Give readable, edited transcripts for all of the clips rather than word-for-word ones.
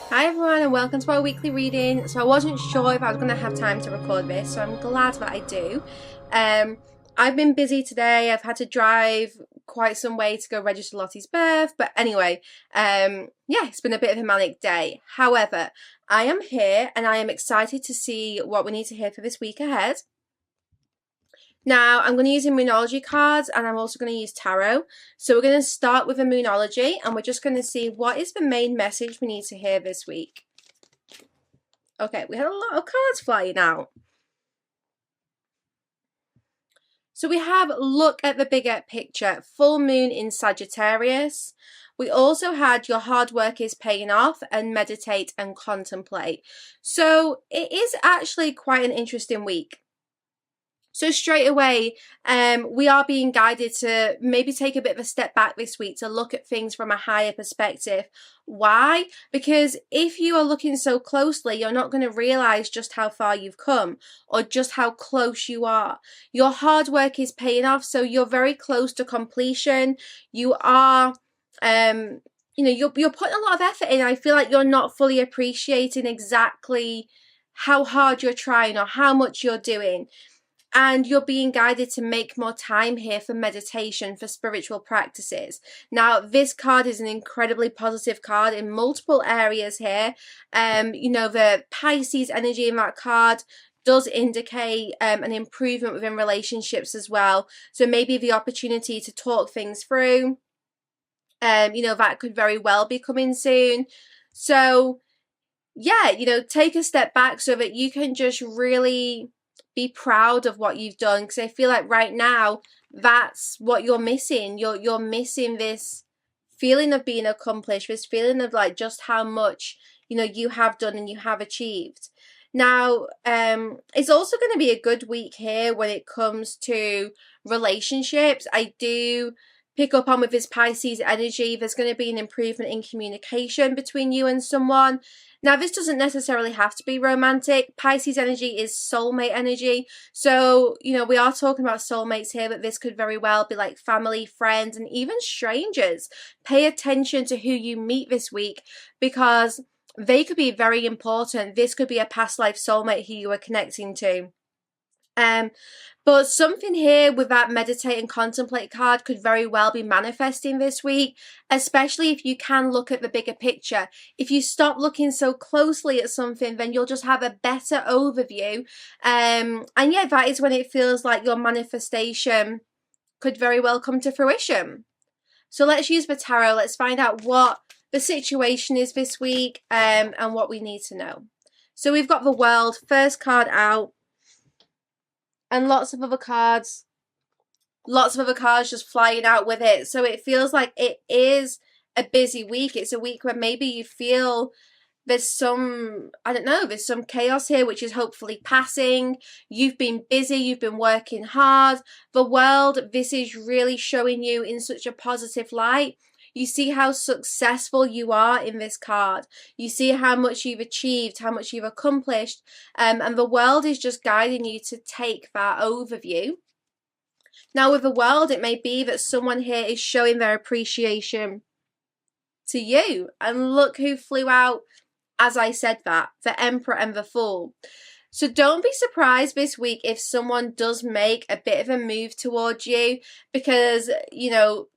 Hi everyone and welcome to our weekly reading. So I wasn't sure if I was going to have time to record this, so I'm glad that I do. I've been busy today. I've had to drive quite some way to go register Lottie's birth, but anyway, yeah, it's been a bit of a manic day. However, I am here and I am excited to see what we need to hear for this week ahead. Now, I'm going to use a Moonology cards and I'm also going to use Tarot. So we're going to start with a Moonology and we're just going to see what is the main message we need to hear this week. Okay, we had a lot of cards flying out. So we have look at the bigger picture, full moon in Sagittarius. We also had your hard work is paying off and meditate and contemplate. So it is actually quite an interesting week. So straight away, we are being guided to maybe take a bit of a step back this week to look at things from a higher perspective. Why? Because if you are looking so closely, you're not going to realize just how far you've come or just how close you are. Your hard work is paying off, so you're very close to completion. You are, you're putting a lot of effort in. I feel like you're not fully appreciating exactly how hard you're trying or how much you're doing. And you're being guided to make more time here for meditation, for spiritual practices. Now, this card is an incredibly positive card in multiple areas here. The Pisces energy in that card does indicate an improvement within relationships as well. So maybe the opportunity to talk things through, that could very well be coming soon. So, yeah, take a step back so that you can just really be proud of what you've done, because I feel like right now that's what you're missing. You're missing this feeling of being accomplished, this feeling of like just how much you have done and you have achieved. Now, it's also going to be a good week here when it comes to relationships. I do pick up on with this Pisces energy, there's going to be an improvement in communication between you and someone. Now, this doesn't necessarily have to be romantic. Pisces energy is soulmate energy. So, we are talking about soulmates here, but this could very well be like family, friends, and even strangers. Pay attention to who you meet this week because they could be very important. This could be a past life soulmate who you are connecting to. But something here with that meditate and contemplate card could very well be manifesting this week, especially if you can look at the bigger picture. If you stop looking so closely at something, then you'll just have a better overview. And yeah, that is when it feels like your manifestation could very well come to fruition. So let's use the tarot. Let's find out what the situation is this week and what we need to know. So we've got the World, first card out. And lots of other cards just flying out with it. So it feels like it is a busy week. It's a week where maybe you feel there's some chaos here, which is hopefully passing. You've been busy, you've been working hard. The World, this is really showing you in such a positive light. You see how successful you are in this card. You see how much you've achieved, how much you've accomplished. And the World is just guiding you to take that overview. Now, with the World, it may be that someone here is showing their appreciation to you. And look who flew out as I said that, the Emperor and the Fool. So don't be surprised this week if someone does make a bit of a move towards you, because,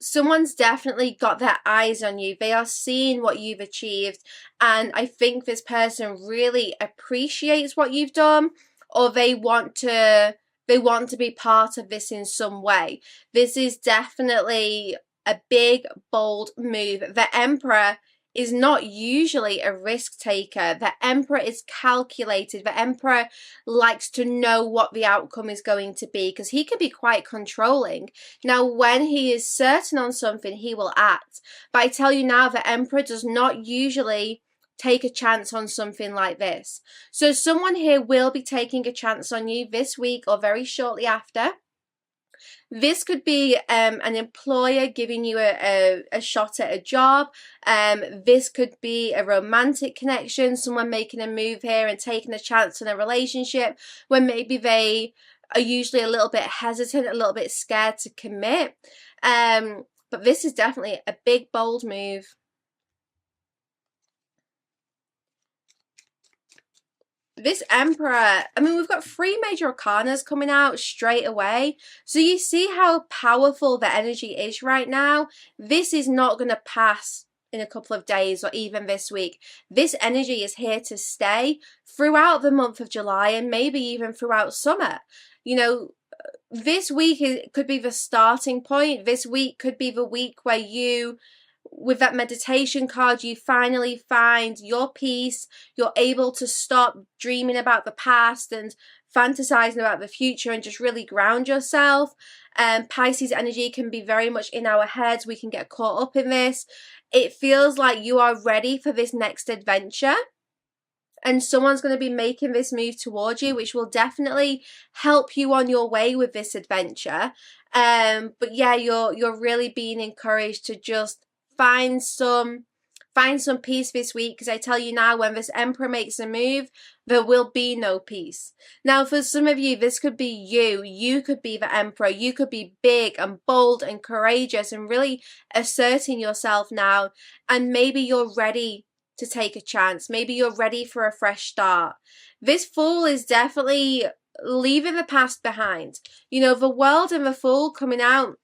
someone's definitely got their eyes on you. They are seeing what you've achieved. And I think this person really appreciates what you've done, or they want to be part of this in some way. This is definitely a big, bold move. The Emperor is not usually a risk taker. The Emperor is calculated. The Emperor likes to know what the outcome is going to be because he can be quite controlling. Now, when he is certain on something, he will act. But I tell you now, the Emperor does not usually take a chance on something like this. So someone here will be taking a chance on you this week or very shortly after. This could be an employer giving you a shot at a job. This could be a romantic connection, someone making a move here and taking a chance on a relationship when maybe they are usually a little bit hesitant, a little bit scared to commit. But this is definitely a big, bold move. this Emperor, I mean, we've got 3 major arcanas coming out straight away. So you see how powerful the energy is right now. This is not going to pass in a couple of days or even this week. This energy is here to stay throughout the month of July and maybe even throughout summer. You know, this week could be the starting point. This week could be the week where you, with that meditation card, you finally find your peace. You're able to stop dreaming about the past and fantasizing about the future and just really ground yourself. Pisces energy can be very much in our heads. We can get caught up in this. It feels like you are ready for this next adventure. And someone's going to be making this move towards you, which will definitely help you on your way with this adventure. But yeah, you're really being encouraged to just find some peace this week, because I tell you now, when this Emperor makes a move, there will be no peace. Now, for some of you, this could be you. You could be the Emperor. You could be big and bold and courageous and really asserting yourself now. And maybe you're ready to take a chance. Maybe you're ready for a fresh start. This Fool is definitely leaving the past behind. You know, the World and the Fool coming out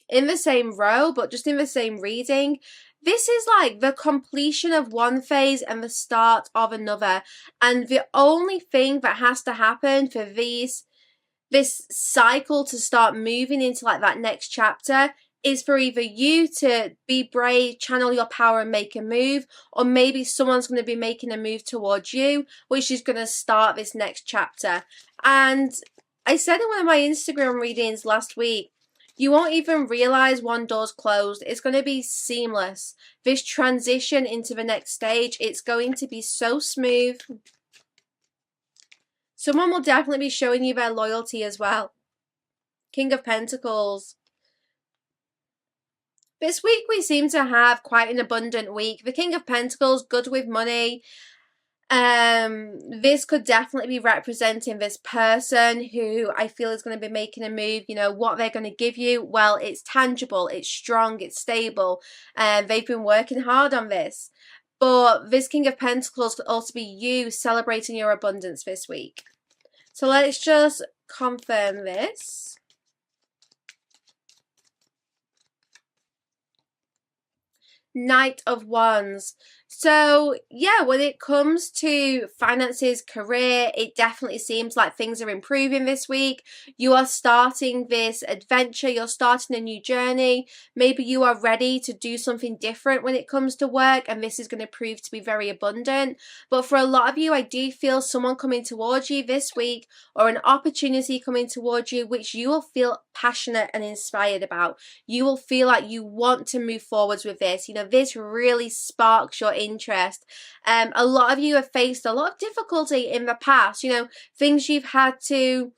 in the same row, but just in the same reading. This is like the completion of one phase and the start of another. And the only thing that has to happen for this cycle to start moving into like that next chapter is for either you to be brave, channel your power and make a move, or maybe someone's going to be making a move towards you, which is going to start this next chapter. And I said in one of my Instagram readings last week, you won't even realize one door's closed. It's going to be seamless. This transition into the next stage, it's going to be so smooth. Someone will definitely be showing you their loyalty as well. King of Pentacles. This week we seem to have quite an abundant week. The King of Pentacles, good with money. This could definitely be representing this person who I feel is going to be making a move. You know, what they're going to give you, well, it's tangible, it's strong, it's stable, and they've been working hard on this. But this King of Pentacles could also be you celebrating your abundance this week. So let's just confirm this. Knight of Wands. So yeah, when it comes to finances, career, it definitely seems like things are improving this week. You are starting this adventure, you're starting a new journey. Maybe you are ready to do something different when it comes to work, and this is going to prove to be very abundant. But for a lot of you, I do feel someone coming towards you this week, or an opportunity coming towards you, which you will feel passionate and inspired about. You will feel like you want to move forwards with this. You know, this really sparks your interest. A lot of you have faced a lot of difficulty in the past, you know, things you've had to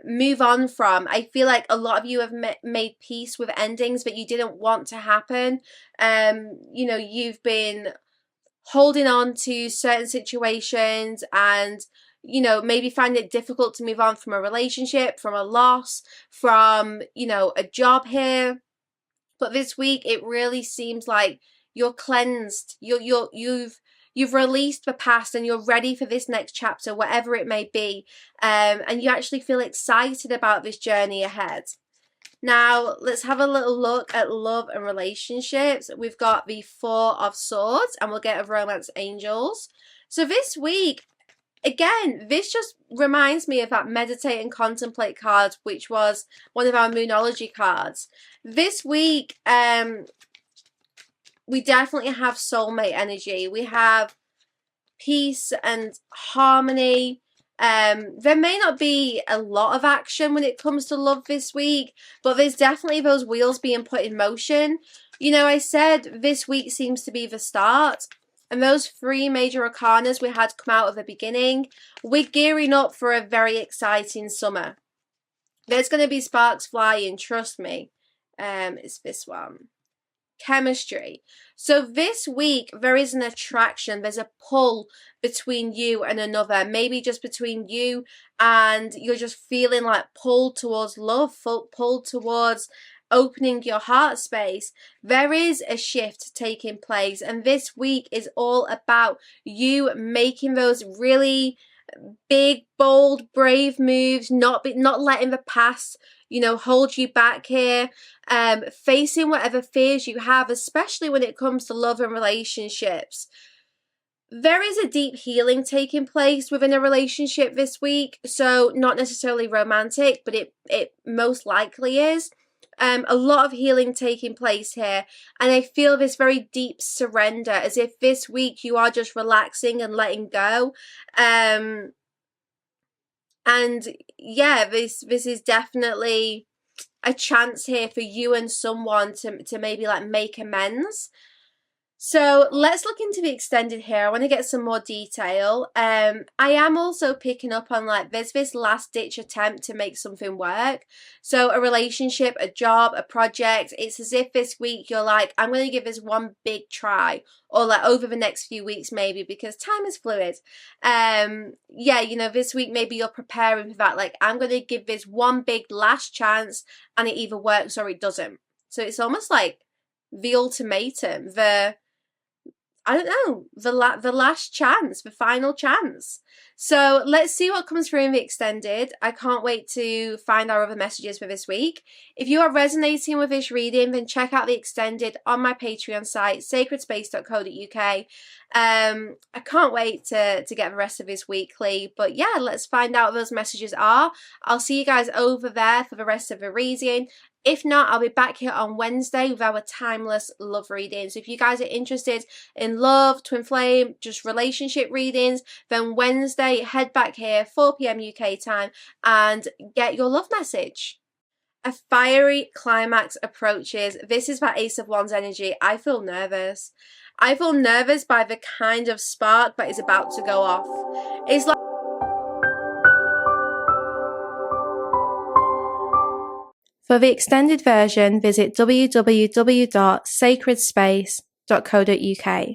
move on from. I feel like a lot of you have made peace with endings that you didn't want to happen. You know, you've been holding on to certain situations and, you know, maybe find it difficult to move on from a relationship, from a loss, from, you know, a job here. But this week, it really seems like you're cleansed. You've released the past and you're ready for this next chapter, whatever it may be. And you actually feel excited about this journey ahead. Now, let's have a little look at love and relationships. We've got the Four of Swords, and we'll get a Romance Angels. So this week, again, this just reminds me of that Meditate and Contemplate card, which was one of our Moonology cards. This week, we definitely have soulmate energy. We have peace and harmony. There may not be a lot of action when it comes to love this week, but there's definitely those wheels being put in motion. You know, I said this week seems to be the start. And those 3 major arcanas we had come out at the beginning, we're gearing up for a very exciting summer. There's going to be sparks flying, trust me. It's this one. Chemistry. So this week, there is an attraction. There's a pull between you and another. Maybe just between you, and you're just feeling like pulled towards love, pulled towards opening your heart space, there is a shift taking place. And this week is all about you making those really big, bold, brave moves, not letting the past, hold you back here. Facing whatever fears you have, especially when it comes to love and relationships. There is a deep healing taking place within a relationship this week, so not necessarily romantic, but it most likely is. A lot of healing taking place here, and I feel this very deep surrender, as if this week you are just relaxing and letting go. And yeah, this is definitely a chance here for you and someone to maybe like make amends. So let's look into the extended here. I want to get some more detail. I am also picking up on like there's this last ditch attempt to make something work. So a relationship, a job, a project. It's as if this week you're like, I'm going to give this one big try, or like over the next few weeks maybe, because time is fluid. Yeah, this week maybe you're preparing for that. Like, I'm going to give this one big last chance, and it either works or it doesn't. So it's almost like the ultimatum, I don't know, the last chance, the final chance. So let's see what comes through in the extended. I can't wait to find our other messages for this week. If you are resonating with this reading, then check out the extended on my Patreon site, sacredspace.co.uk. I can't wait to get the rest of this weekly. But yeah, let's find out what those messages are. I'll see you guys over there for the rest of the reading. If not, I'll be back here on Wednesday with our timeless love readings. If you guys are interested in love, twin flame, just relationship readings, then Wednesday, head back here, 4 p.m. UK time, and get your love message. A fiery climax approaches. This is that Ace of Wands energy. I feel nervous. I feel nervous by the kind of spark that is about to go off. It's like for the extended version, visit www.sacredspace.co.uk.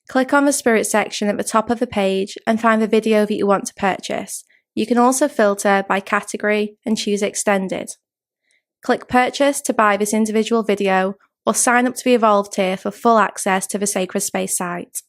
Click on the Spirit section at the top of the page and find the video that you want to purchase. You can also filter by category and choose Extended. Click Purchase to buy this individual video, or sign up to the Evolved tier for full access to the Sacred Space site.